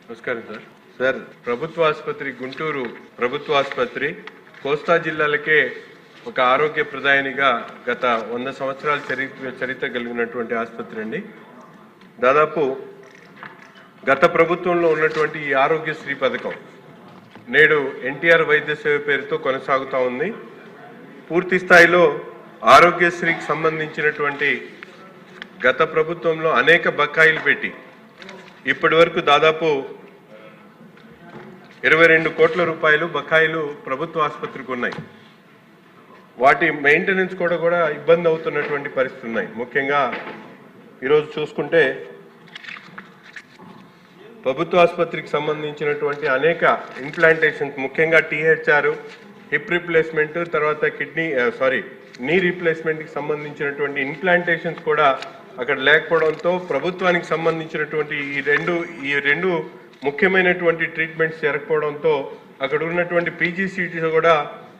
నమస్కారం సార్. ప్రభుత్వ ఆసుపత్రి గుంటూరు ప్రభుత్వ ఆసుపత్రి కోస్తా జిల్లాలకే ఒక ఆరోగ్య ప్రదాయనిగా గత 100 సంవత్సరాల చరిత్ర కలిగినటువంటి ఆసుపత్రి అండి. దాదాపు గత ప్రభుత్వంలో ఉన్నటువంటి ఈ ఆరోగ్యశ్రీ పథకం నేడు ఎన్టీఆర్ వైద్య సేవ పేరుతో కొనసాగుతూ ఉంది. పూర్తి స్థాయిలో ఆరోగ్యశ్రీకి సంబంధించినటువంటి గత ప్రభుత్వంలో అనేక బకాయిలు పెట్టి ఇప్పటి వరకు దాదాపు 22 కోట్ల రూపాయలు బకాయిలు ప్రభుత్వ ఆసుపత్రికి ఉన్నాయి. వాటి మెయింటెనెన్స్ కూడా ఇబ్బంది అవుతున్నటువంటి పరిస్థితులు ఉన్నాయి. ముఖ్యంగా ఈరోజు చూసుకుంటే ప్రభుత్వ ఆసుపత్రికి సంబంధించినటువంటి అనేక ఇంప్లాంటేషన్స్, ముఖ్యంగా టీహెచ్ఆర్, హిప్ రీప్లేస్మెంట్, తర్వాత నీ రీప్లేస్మెంట్కి సంబంధించినటువంటి ఇంప్లాంటేషన్స్ కూడా అక్కడ లేకపోవడంతో ప్రభుత్వానికి సంబంధించినటువంటి ఈ రెండు ముఖ్యమైనటువంటి ట్రీట్మెంట్స్ జరగకపోవడంతో అక్కడ ఉన్నటువంటి పీజీసీటీస్ కూడా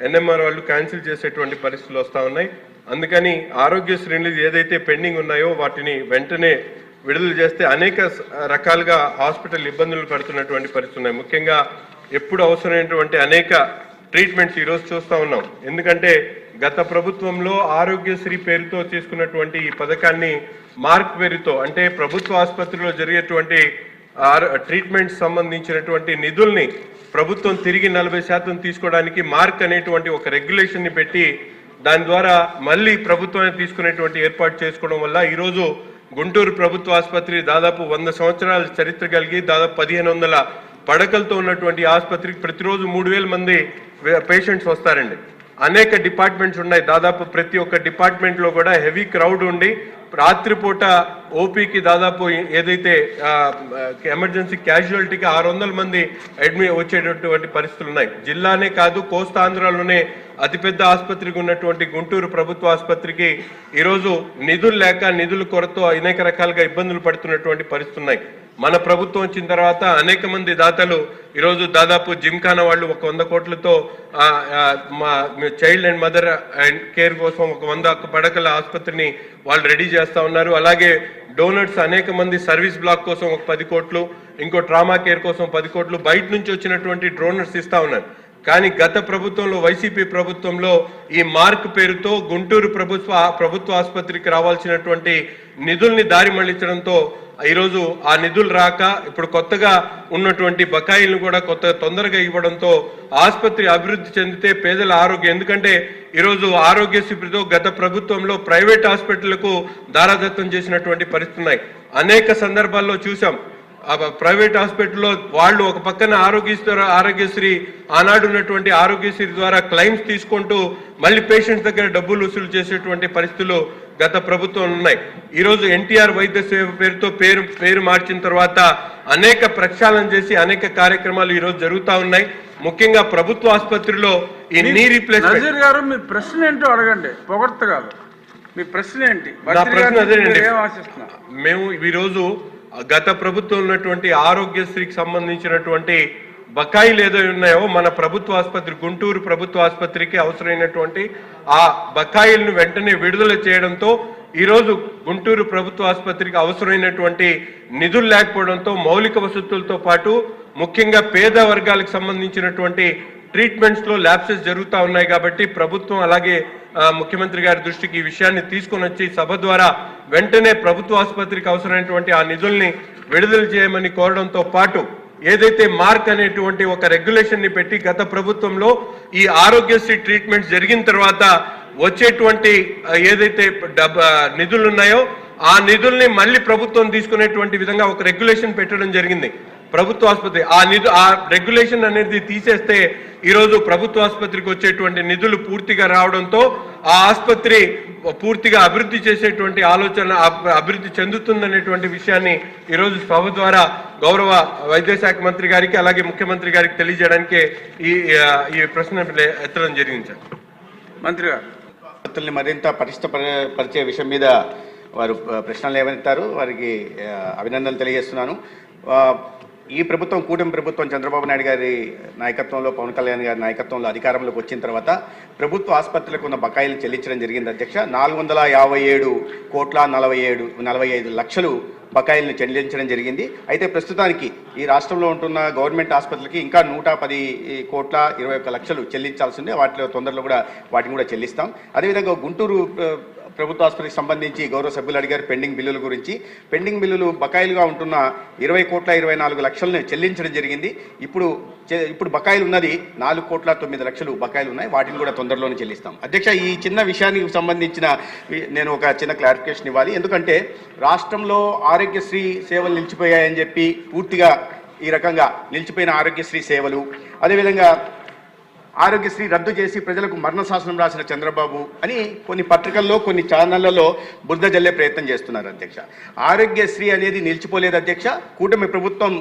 ఎన్ఎంఆర్ వాళ్ళు క్యాన్సిల్ చేసేటువంటి పరిస్థితులు వస్తూ ఉన్నాయి. అందుకని ఆరోగ్యశ్రీలు ఏదైతే పెండింగ్ ఉన్నాయో వాటిని వెంటనే విడుదల చేస్తే అనేక రకాలుగా హాస్పిటల్ ఇబ్బందులు పడుతున్నటువంటి పరిస్థితులు ఉన్నాయి. ముఖ్యంగా ఎప్పుడు అవసరమైనటువంటి అనేక ట్రీట్మెంట్స్ ఈరోజు చూస్తూ ఉన్నాం. ఎందుకంటే గత ప్రభుత్వంలో ఆరోగ్యశ్రీ పేరుతో తీసుకున్నటువంటి ఈ పథకాన్ని మార్క్ పేరుతో, అంటే ప్రభుత్వ ఆసుపత్రిలో జరిగేటువంటి ట్రీట్మెంట్స్ సంబంధించినటువంటి నిధుల్ని ప్రభుత్వం తిరిగి 40% తీసుకోవడానికి మార్క్ అనేటువంటి ఒక రెగ్యులేషన్ని పెట్టి దాని ద్వారా మళ్ళీ ప్రభుత్వాన్ని తీసుకునేటువంటి ఏర్పాటు చేసుకోవడం వల్ల ఈరోజు గుంటూరు ప్రభుత్వ ఆసుపత్రి దాదాపు 100 సంవత్సరాల చరిత్ర కలిగి దాదాపు 1500 పడకలతో ఉన్నటువంటి ఆసుపత్రికి ప్రతిరోజు 3000 మంది పేషెంట్స్ వస్తారండి. అనేక డిపార్ట్మెంట్స్ ఉన్నాయి. దాదాపు ప్రతి ఒక్క డిపార్ట్మెంట్లో కూడా హెవీ క్రౌడ్ ఉండి రాత్రిపూట ఓపీకి దాదాపు ఏదైతే ఎమర్జెన్సీ క్యాజువాలిటీకి 600 మంది వచ్చేటటువంటి పరిస్థితులు ఉన్నాయి. జిల్లానే కాదు, కోస్తాంధ్రలోనే అతిపెద్ద ఆసుపత్రికి ఉన్నటువంటి గుంటూరు ప్రభుత్వ ఆసుపత్రికి ఈరోజు నిధులు లేక, నిధుల కొరత అనేక రకాలుగా ఇబ్బందులు పడుతున్నటువంటి పరిస్థితులు ఉన్నాయి. మన ప్రభుత్వం వచ్చిన తర్వాత అనేక మంది దాతలు ఈరోజు దాదాపు జిమ్ఖానా వాళ్ళు 100 కోట్లతో మా child and mother and care కోసం 100 పడకల ఆసుపత్రిని వాళ్ళు రెడీ చేస్తూ ఉన్నారు. అలాగే డోనర్స్ అనేక మంది సర్వీస్ బ్లాక్ కోసం 10 కోట్లు, ఇంకో ట్రామా కేర్ కోసం 10 కోట్లు బయట నుంచి వచ్చినటువంటి డోనర్స్ ఇస్తూ ఉన్నారు. కానీ గత ప్రభుత్వంలో, వైసీపీ ప్రభుత్వంలో ఈ మార్క్ పేరుతో గుంటూరు ప్రభుత్వ ఆసుపత్రికి రావాల్సినటువంటి నిధుల్ని దారి మళ్లించడంతో ఈరోజు ఆ నిధులు రాక ఇప్పుడు కొత్తగా ఉన్నటువంటి బకాయిలను కూడా తొందరగా ఇవ్వడంతో ఆసుపత్రి అభివృద్ధి చెందితే పేదల ఆరోగ్యం, ఎందుకంటే ఈరోజు ఆరోగ్యశ్రీతో గత ప్రభుత్వంలో ప్రైవేట్ హాస్పిటళ్లకు దారాదత్తం చేసినటువంటి పరిస్థితులు ఉన్నాయి. అనేక సందర్భాల్లో చూసాం. ప్రైవేట్ హాస్పిటల్లో వాళ్ళు ఒక పక్కన ఆరోగ్యశ్రీ ఆనాడు ఉన్నటువంటి ఆరోగ్యశ్రీ ద్వారా క్లెయిమ్స్ తీసుకుంటూ మళ్ళీ పేషెంట్స్ దగ్గర డబ్బులు వసూలు చేసేటువంటి పరిస్థితులు గత ప్రభుత్వం ఉన్నాయి. ఈరోజు ఎన్టీఆర్ వైద్య సేవ పేరుతో పేరు మార్చిన తర్వాత అనేక ప్రక్షాళన చేసి అనేక కార్యక్రమాలు ఈరోజు జరుగుతూ ఉన్నాయి. ముఖ్యంగా ప్రభుత్వ ఆసుపత్రిలో ఈ నీ రీప్లేస్మెంట్ గారు, మీ ప్రశ్న ఏంటో అడగండి, పొగడ్త కాదు. మీ ప్రశ్న ఏంటి? నా ప్రశ్న అదేనండి. మేము ఈరోజు గత ప్రభుత్వం ఉన్నటువంటి ఆరోగ్యశ్రీకి సంబంధించినటువంటి బకాయిలు ఏదో ఉన్నాయో మన ప్రభుత్వ ఆసుపత్రి గుంటూరు ప్రభుత్వ ఆసుపత్రికి అవసరమైనటువంటి ఆ బకాయిలను వెంటనే విడుదల చేయడంతో ఈరోజు గుంటూరు ప్రభుత్వ ఆసుపత్రికి అవసరమైనటువంటి నిధులు లేకపోవడంతో మౌలిక వసతులతో పాటు ముఖ్యంగా పేద వర్గాలకు సంబంధించినటువంటి ట్రీట్మెంట్స్లో ల్యాప్సెస్ జరుగుతూ ఉన్నాయి. కాబట్టి ప్రభుత్వం అలాగే ముఖ్యమంత్రి గారి దృష్టికి ఈ విషయాన్ని తీసుకొని వచ్చి సభ ద్వారా వెంటనే ప్రభుత్వ ఆసుపత్రికి అవసరమైనటువంటి ఆ నిధుల్ని విడుదల చేయమని కోరడంతో పాటు ఏదైతే మార్క్ అనేటువంటి ఒక రెగ్యులేషన్ ని పెట్టి గత ప్రభుత్వంలో ఈ ఆరోగ్యశ్రీ ట్రీట్మెంట్స్ జరిగిన తర్వాత వచ్చేటువంటి ఏదైతే నిధులు ఉన్నాయో ఆ నిధుల్ని మళ్ళీ ప్రభుత్వం తీసుకునేటువంటి విధంగా ఒక రెగ్యులేషన్ పెట్టడం జరిగింది. ప్రభుత్వ ఆసుపత్రి ఆ రెగ్యులేషన్ అనేది తీసేస్తే ఈరోజు ప్రభుత్వ ఆసుపత్రికి వచ్చేటువంటి నిధులు పూర్తిగా రావడంతో ఆ ఆసుపత్రి పూర్తిగా అభివృద్ధి చేసేటువంటి ఆలోచన అభివృద్ధి చెందుతుందనేటువంటి విషయాన్ని ఈరోజు సభ ద్వారా గౌరవ వైద్య శాఖ మంత్రి గారికి అలాగే ముఖ్యమంత్రి గారికి తెలియజేయడానికి ఈ ప్రశ్న ఎత్తడం జరిగింది. సార్, మంత్రి గారు మరింత పరిచే విషయం మీద వారు ప్రశ్నలు ఏమంటారు, వారికి అభినందనలు తెలియజేస్తున్నాను. ఈ ప్రభుత్వం కూటమి ప్రభుత్వం చంద్రబాబు నాయుడు గారి నాయకత్వంలో, పవన్ కళ్యాణ్ గారి నాయకత్వంలో అధికారంలోకి వచ్చిన తర్వాత ప్రభుత్వ ఆసుపత్రులకు ఉన్న బకాయిలు చెల్లించడం జరిగింది. అధ్యక్ష, 457 కోట్ల 45 లక్షలు బకాయిలను చెల్లించడం జరిగింది. అయితే ప్రస్తుతానికి ఈ రాష్ట్రంలో ఉంటున్న గవర్నమెంట్ ఆసుపత్రులకి ఇంకా 110,21,20,00,000 చెల్లించాల్సి ఉంది. వాటిలో తొందరలో కూడా వాటిని కూడా చెల్లిస్తాం. అదేవిధంగా గుంటూరు ప్రభుత్వ ఆసుపత్రికి సంబంధించి గౌరవ సభ్యులు అడిగారు పెండింగ్ బిల్లుల గురించి. పెండింగ్ బిల్లులు బకాయిలుగా ఉంటున్న 20,24,00,000 చెల్లించడం జరిగింది. ఇప్పుడు బకాయిలు ఉన్నది 4,09,00,000 బకాయిలు ఉన్నాయి. వాటిని కూడా తొందరలోనే చెల్లిస్తాం. అధ్యక్ష, ఈ చిన్న విషయానికి సంబంధించిన నేను ఒక చిన్న క్లారిఫికేషన్ ఇవ్వాలి. ఎందుకంటే రాష్ట్రంలో ఆరోగ్యశ్రీ సేవలు నిలిచిపోయాయని చెప్పి పూర్తిగా ఈ రకంగా నిలిచిపోయిన ఆరోగ్యశ్రీ సేవలు, అదేవిధంగా ఆరోగ్యశ్రీ రద్దు చేసి ప్రజలకు మరణ శాసనం రాసిన చంద్రబాబు అని కొన్ని పత్రికల్లో కొన్ని ఛానళ్లలో బురద జల్లే ప్రయత్నం చేస్తున్నారు. అధ్యక్ష, ఆరోగ్యశ్రీ అనేది నిలిచిపోలేదు. అధ్యక్ష, కూటమి ప్రభుత్వం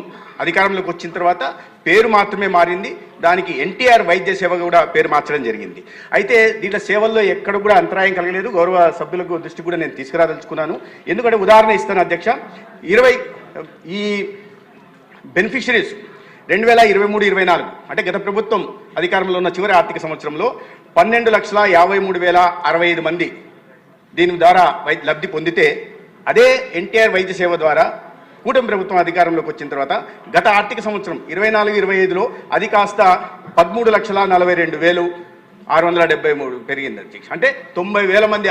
అధికారంలోకి వచ్చిన తర్వాత పేరు మాత్రమే మారింది. దానికి ఎన్టీఆర్ వైద్య సేవ కూడా పేరు మార్చడం జరిగింది. అయితే దీంట్లో సేవల్లో ఎక్కడ కూడా అంతరాయం కలగలేదు. గౌరవ సభ్యులకు దృష్టి కూడా నేను తీసుకురాదలుచుకున్నాను. ఎందుకంటే ఉదాహరణ ఇస్తాను అధ్యక్ష. ఈ బెనిఫిషరీస్ 2023-24 అంటే గత ప్రభుత్వం అధికారంలో ఉన్న చివరి ఆర్థిక సంవత్సరంలో 12,53,065 మంది దీని ద్వారా లబ్ధి పొందితే, అదే ఎన్టీఆర్ వైద్య సేవ ద్వారా కూటమి ప్రభుత్వం అధికారంలోకి వచ్చిన తర్వాత గత ఆర్థిక సంవత్సరం 24-25లో అది కాస్త 13,42,673 పెరిగింది అధ్యక్ష. అంటే 90,000 మంది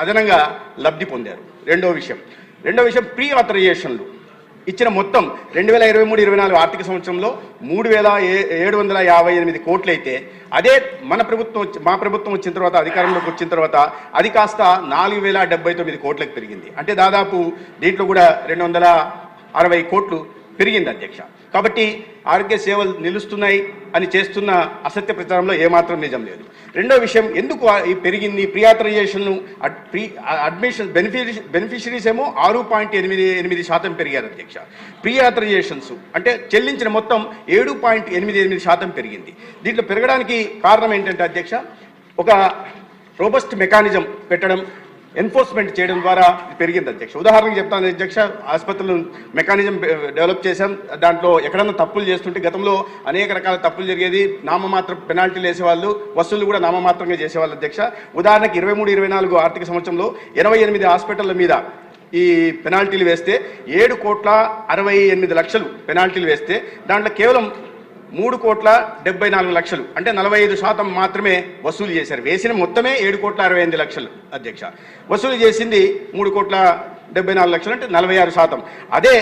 అదనంగా లబ్ధి పొందారు. రెండో విషయం ప్రీ ఆథరైజేషన్లు ఇచ్చిన మొత్తం 2023-24 ఆర్థిక సంవత్సరంలో 3,758 కోట్లు అయితే, అదే మా ప్రభుత్వం వచ్చిన తర్వాత అధికారంలోకి వచ్చిన తర్వాత అది కాస్త 4,079 కోట్లకు పెరిగింది. అంటే దాదాపు దీంట్లో కూడా 260 కోట్లు పెరిగింది అధ్యక్ష. కాబట్టి ఆరోగ్య సేవలు నిలుస్తున్నాయి అని చేస్తున్న అసత్య ప్రచారంలో ఏమాత్రం నిజం లేదు. రెండో విషయం, ఎందుకు పెరిగింది ప్రీ ఆథరైజేషన్ అడ్మిషన్ బెనిఫిషరీస్ ఏమో 6.88% పెరిగారు అధ్యక్ష. ప్రీ ఆథరైజేషన్స్ అంటే చెల్లించిన మొత్తం 7.88% పెరిగింది. దీంట్లో పెరగడానికి కారణం ఏంటంటే అధ్యక్ష, ఒక రోబస్ట్ మెకానిజం పెట్టడం, ఎన్ఫోర్స్మెంట్ చేయడం ద్వారా పెరిగింది అధ్యక్ష. ఉదాహరణకు చెప్తాను అధ్యక్ష, ఆసుపత్రులు మెకానిజం డెవలప్ చేశాం. దాంట్లో ఎక్కడన్నా తప్పులు చేస్తుంటే గతంలో అనేక రకాల తప్పులు జరిగేది. నామమాత్రం పెనాల్టీలు వేసేవాళ్ళు, వసూళ్లు కూడా నామమాత్రంగా చేసేవాళ్ళు అధ్యక్ష. ఉదాహరణకి 23-24 ఆర్థిక సంవత్సరంలో 88 హాస్పిటళ్ల మీద ఈ పెనాల్టీలు వేస్తే 7,68,00,000 పెనాల్టీలు వేస్తే దాంట్లో కేవలం 3,74,00,000 అంటే 45% మాత్రమే వసూలు చేశారు. వేసిన మొత్తమే 7,65,00,000 అధ్యక్ష. వసూలు చేసింది 3,74,00,000 అంటే 46%. అదే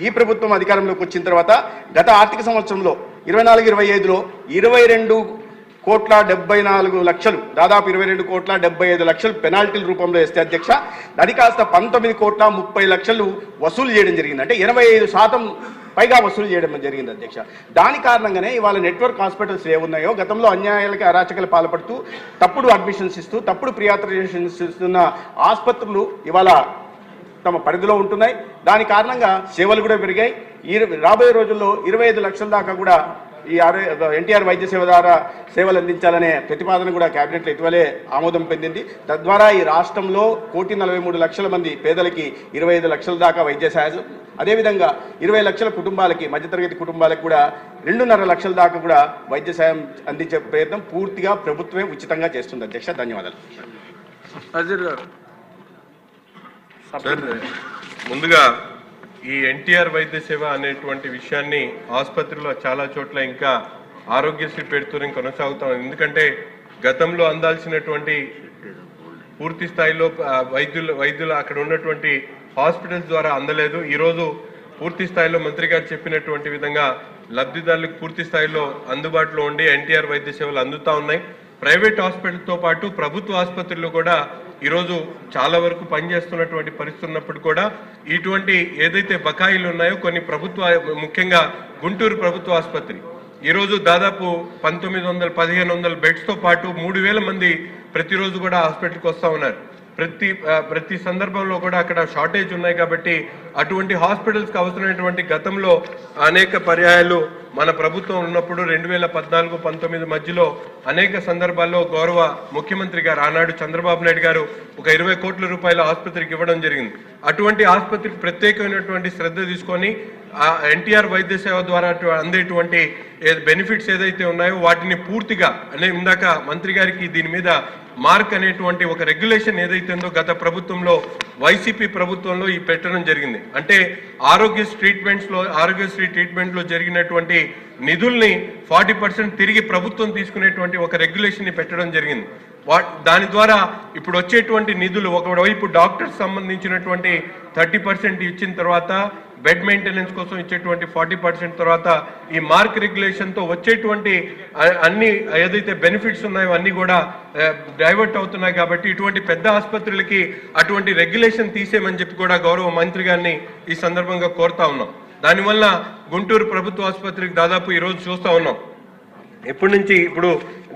ఈ ప్రభుత్వం అధికారంలోకి వచ్చిన తర్వాత గత ఆర్థిక సంవత్సరంలో 24-25లో 22,74,00,000 దాదాపు 22,75,00,000 పెనాల్టీల రూపంలో వేస్తే అధ్యక్ష, అది కాస్త 19,30,00,000 వసూలు చేయడం జరిగింది. అంటే 85% పైగా వసూలు చేయడం జరిగింది అధ్యక్ష. దాని కారణంగానే ఇవాళ నెట్వర్క్ హాస్పిటల్స్ ఏమున్నాయో గతంలో అన్యాయాలకి అరాచకాలు పాల్పడుతూ తప్పుడు అడ్మిషన్స్ ఇస్తూ తప్పుడు ప్రీ ఆథరైజేషన్స్ ఇస్తున్న ఆసుపత్రులు ఇవాళ తమ పరిధిలో ఉంటున్నాయి. దాని కారణంగా సేవలు కూడా పెరిగాయి. రాబోయే రోజుల్లో 25 లక్షల దాకా కూడా ఈ ఎన్టీఆర్ వైద్య సేవ ద్వారా సేవలు అందించాలనే ప్రతిపాదన కూడా కేబినెట్లో ఇటీవలే ఆమోదం పొందింది. తద్వారా ఈ రాష్ట్రంలో 1,43,00,000 మంది పేదలకి 25 లక్షల దాకా వైద్య సహాయం, అదేవిధంగా 20 లక్షల కుటుంబాలకి, మధ్యతరగతి కుటుంబాలకు కూడా 2.5 లక్షల దాకా కూడా వైద్య సాయం అందించే ప్రయత్నం పూర్తిగా ప్రభుత్వమే ఉచితంగా చేస్తుంది అధ్యక్ష. ధన్యవాదాలు. ముందుగా ఈ ఎన్టీఆర్ వైద్య సేవ అనేటువంటి విషయాన్ని ఆసుపత్రిలో చాలా చోట్ల ఇంకా ఆరోగ్యశ్రీ పేరుతో కొనసాగుతాం. ఎందుకంటే గతంలో అందాల్సినటువంటి పూర్తి స్థాయిలో వైద్యులు అక్కడ ఉన్నటువంటి హాస్పిటల్స్ ద్వారా అందలేదు. ఈరోజు పూర్తి స్థాయిలో మంత్రి గారు చెప్పినటువంటి విధంగా లబ్ధిదారులకు పూర్తి స్థాయిలో అందుబాటులో ఉండి ఎన్టీఆర్ వైద్య సేవలు అందుతా ఉన్నాయి. ప్రైవేట్ హాస్పిటల్తో పాటు ప్రభుత్వ ఆసుపత్రుల్లో కూడా ఈరోజు చాలా వరకు పనిచేస్తున్నటువంటి పరిస్థితి ఉన్నప్పుడు కూడా ఇటువంటి ఏదైతే బకాయిలు ఉన్నాయో కొన్ని ప్రభుత్వ, ముఖ్యంగా గుంటూరు ప్రభుత్వ ఆసుపత్రి ఈరోజు దాదాపు 1,900-1,500 బెడ్స్తో పాటు 3,000 మంది ప్రతిరోజు కూడా హాస్పిటల్కి వస్తూ ఉన్నారు. ప్రతి సందర్భంలో కూడా అక్కడ షార్టేజ్ ఉన్నాయి. కాబట్టి అటువంటి హాస్పిటల్స్కి అవసరమైనటువంటి గతంలో అనేక పర్యాయాలు మన ప్రభుత్వం ఉన్నప్పుడు 2014-19 మధ్యలో అనేక సందర్భాల్లో గౌరవ ముఖ్యమంత్రి గారు ఆనాడు చంద్రబాబు నాయుడు గారు ఒక 20 కోట్ల రూపాయల ఆసుపత్రికి ఇవ్వడం జరిగింది. అటువంటి ఆసుపత్రికి ప్రత్యేకమైనటువంటి శ్రద్ధ తీసుకొని ఎన్టీఆర్ వైద్య సేవ ద్వారా అందేటువంటి బెనిఫిట్స్ ఏదైతే ఉన్నాయో వాటిని పూర్తిగా అంటే ఇందాక మంత్రి గారికి దీని మీద మార్క్ అనేటువంటి ఒక రెగ్యులేషన్ ఏదైతే ఉందో గత ప్రభుత్వంలో వైసీపీ ప్రభుత్వంలో ఈ పెట్టడం జరిగింది. అంటే ఆరోగ్యశ్రీ ట్రీట్మెంట్లో జరిగినటువంటి నిధుల్ని 40% తిరిగి ప్రభుత్వం తీసుకునేటువంటి ఒక రెగ్యులేషన్ ని పెట్టడం జరిగింది. దాని ద్వారా ఇప్పుడు వచ్చేటువంటి నిధులు ఒకవైపు డాక్టర్స్ సంబంధించినటువంటి 30% ఇచ్చిన తర్వాత బెడ్ మెయింటెనెన్స్ కోసం ఇచ్చేటువంటి 40% తర్వాత ఈ మార్క్ రెగ్యులేషన్ తో వచ్చేటువంటి అన్ని ఏదైతే బెనిఫిట్స్ ఉన్నాయో అన్ని కూడా డైవర్ట్ అవుతున్నాయి. కాబట్టి ఇటువంటి పెద్ద ఆసుపత్రులకి అటువంటి రెగ్యులేషన్ తీసేయమని చెప్పి కూడా గౌరవ మంత్రి గారిని ఈ సందర్భంగా కోరుతా ఉన్నాం. దానివల్ల గుంటూరు ప్రభుత్వ ఆసుపత్రికి దాదాపు ఈరోజు చూస్తా ఉన్నాం ఎప్పటి నుంచి ఇప్పుడు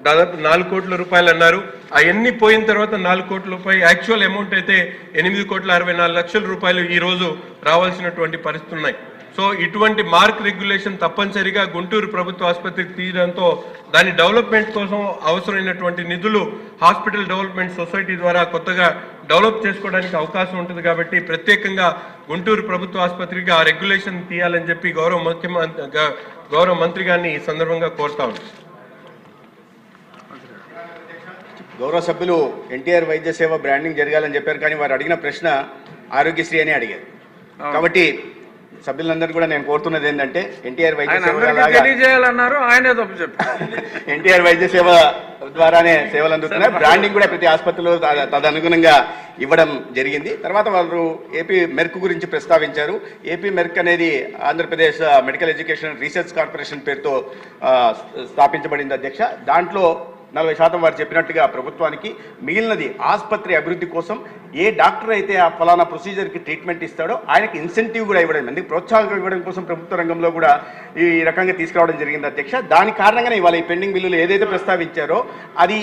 దాదాపు 4 కోట్ల రూపాయలు అన్నారు. అవన్నీ పోయిన తర్వాత 4 కోట్ల రూపాయలు యాక్చువల్ అమౌంట్ అయితే 8,64,00,000 రూపాయలు ఈ రోజు రావాల్సినటువంటి పరిస్థితులు ఉన్నాయి. సో ఇటువంటి మార్క్ రెగ్యులేషన్ తప్పనిసరిగా గుంటూరు ప్రభుత్వ ఆసుపత్రికి తీయడంతో దాని డెవలప్మెంట్ కోసం అవసరమైనటువంటి నిధులు హాస్పిటల్ డెవలప్మెంట్ సొసైటీ ద్వారా కొత్తగా డెవలప్ చేసుకోవడానికి అవకాశం ఉంటుంది. కాబట్టి ప్రత్యేకంగా గుంటూరు ప్రభుత్వ ఆసుపత్రికి ఆ రెగ్యులేషన్ తీయాలని చెప్పి గౌరవ మంత్రి గారిని ఈ సందర్భంగా కోరుతా ఉన్నాం. గౌరవ సభ్యులు ఎన్టీఆర్ వైద్య సేవ బ్రాండింగ్ జరగాలని చెప్పారు, కానీ వారు అడిగిన ప్రశ్న ఆరోగ్యశ్రీ అని అడిగారు. కాబట్టి సభ్యులందరూ కూడా నేను కోరుతున్నది ఏంటంటే ఎన్టీఆర్ వైద్య సేవ తెలియజేయాలన్నారు, ఆయనే తప్పు చెప్పారు. ఎన్టీఆర్ వైద్య సేవ ద్వారానే సేవలు అందుతున్నాయి. బ్రాండింగ్ కూడా ప్రతి ఆసుపత్రిలో తదనుగుణంగా ఇవ్వడం జరిగింది. తర్వాత వాళ్ళు ఏపీ మెర్క్ గురించి ప్రస్తావించారు. ఏపీ మెర్క్ అనేది Andhra Pradesh medical education research corporation పేరుతో స్థాపించబడింది అధ్యక్ష. దాంట్లో 40% వారు చెప్పినట్టుగా ప్రభుత్వానికి మిగిలినది ఆసుపత్రి అభివృద్ధి కోసం ఏ డాక్టర్ అయితే ఆ ఫలానా ప్రొసీజర్కి ట్రీట్మెంట్ ఇస్తాడో ఆయనకి ఇన్సెంటివ్ కూడా ఇవ్వడం, అందుకు ప్రోత్సాహం ఇవ్వడం కోసం ప్రభుత్వ రంగంలో కూడా ఈ రకంగా తీసుకురావడం జరిగింది అధ్యక్ష. దాని కారణంగానే ఇవాళ ఈ పెండింగ్ బిల్లులు ఏదైతే ప్రస్తావించారో అది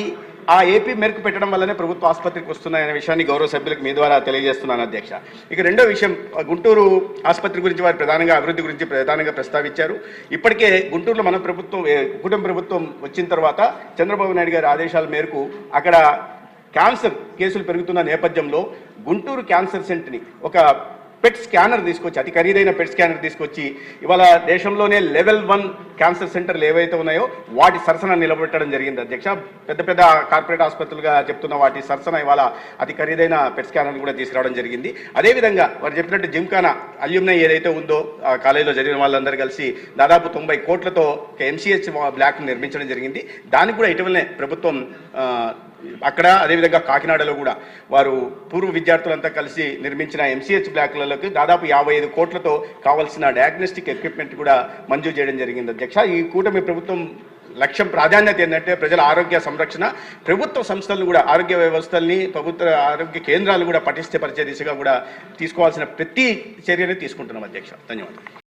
ఆ ఏపీ మెరుకు పెట్టడం వల్లనే ప్రభుత్వ ఆసుపత్రికి వస్తున్నాయనే విషయాన్ని గౌరవ సభ్యులకు మీ ద్వారా తెలియజేస్తున్నాను అధ్యక్ష. ఇక రెండో విషయం, గుంటూరు ఆసుపత్రి గురించి వారు ప్రధానంగా అభివృద్ధి గురించి ప్రధానంగా ప్రస్తావించారు. ఇప్పటికే గుంటూరులో మన ప్రభుత్వం కుటుంబ ప్రభుత్వం వచ్చిన తర్వాత చంద్రబాబు నాయుడు గారి ఆదేశాల మేరకు అక్కడ క్యాన్సర్ కేసులు పెరుగుతున్న నేపథ్యంలో గుంటూరు క్యాన్సర్ సెంటర్ని ఒక పెట్ స్కానర్ తీసుకొచ్చి, అతి ఖరీదైన పెట్ స్కానర్ తీసుకొచ్చి ఇవాళ దేశంలోనే లెవెల్ 1 క్యాన్సర్ సెంటర్లు ఏవైతే ఉన్నాయో వాటి సరసన నిలబెట్టడం జరిగింది అధ్యక్ష. పెద్ద పెద్ద కార్పొరేట్ ఆసుపత్రులుగా చెప్తున్న వాటి సరసన ఇవాళ అతి ఖరీదైన పెట్ స్కానర్ కూడా తీసుకురావడం జరిగింది. అదేవిధంగా వారు చెప్పినట్టు జిమ్ఖానా అల్యూమినై ఏదైతే ఉందో ఆ కాలేజీలో జరిగిన వాళ్ళందరూ కలిసి దాదాపు 90 కోట్లతో MCH బ్లాక్ నిర్మించడం జరిగింది. దానికి కూడా ఇటీవలనే ప్రభుత్వం అక్కడ అదేవిధంగా కాకినాడలో కూడా వారు పూర్వ విద్యార్థులంతా కలిసి నిర్మించిన MCH బ్లాక్లలోకి దాదాపు 55 కోట్లతో కావాల్సిన డయాగ్నోస్టిక్ ఎక్విప్మెంట్ కూడా మంజూరు చేయడం జరిగింది అధ్యక్ష. ఈ కూటమి ప్రభుత్వం లక్ష్యం ప్రాధాన్యత ఏంటంటే ప్రజల ఆరోగ్య సంరక్షణ, ప్రభుత్వ సంస్థలను కూడా ఆరోగ్య వ్యవస్థల్ని ప్రభుత్వ ఆరోగ్య కేంద్రాలు కూడా పటిష్టపరిచే దిశగా కూడా తీసుకోవాల్సిన ప్రతి చర్యని తీసుకుంటున్నాం అధ్యక్ష. ధన్యవాదాలు.